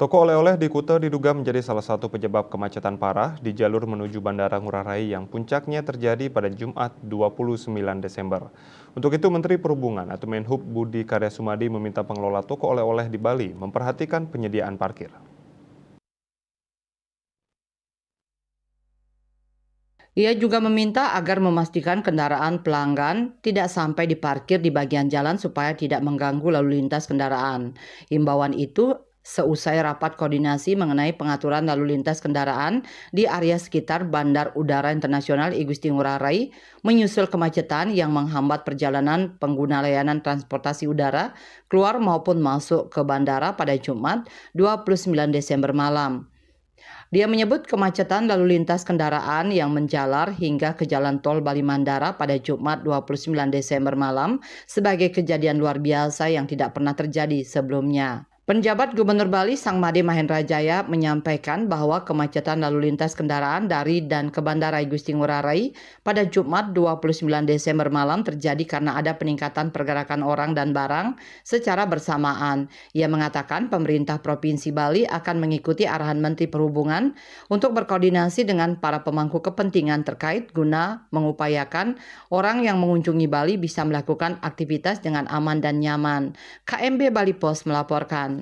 Toko oleh-oleh di Kuta diduga menjadi salah satu penyebab kemacetan parah di jalur menuju Bandara Ngurah Rai yang puncaknya terjadi pada Jumat 29 Desember. Untuk itu Menteri Perhubungan atau Menhub Budi Karya Sumadi meminta pengelola toko oleh-oleh di Bali memperhatikan penyediaan parkir. Ia juga meminta agar memastikan kendaraan pelanggan tidak sampai diparkir di bagian jalan supaya tidak mengganggu lalu lintas kendaraan. Himbauan itu seusai rapat koordinasi mengenai pengaturan lalu lintas kendaraan di area sekitar Bandar Udara Internasional I Gusti Ngurah Rai menyusul kemacetan yang menghambat perjalanan pengguna layanan transportasi udara keluar maupun masuk ke bandara pada Jumat 29 Desember malam. Dia menyebut kemacetan lalu lintas kendaraan yang menjalar hingga ke jalan tol Bali Mandara pada Jumat 29 Desember malam sebagai kejadian luar biasa yang tidak pernah terjadi sebelumnya. Penjabat Gubernur Bali Sangmade Mahendra Jaya menyampaikan bahwa kemacetan lalu lintas kendaraan dari dan ke Bandara I Gusti Ngurah Rai pada Jumat 29 Desember malam terjadi karena ada peningkatan pergerakan orang dan barang secara bersamaan. Ia mengatakan pemerintah Provinsi Bali akan mengikuti arahan Menteri Perhubungan untuk berkoordinasi dengan para pemangku kepentingan terkait guna mengupayakan orang yang mengunjungi Bali bisa melakukan aktivitas dengan aman dan nyaman. KMB Bali Pos melaporkan.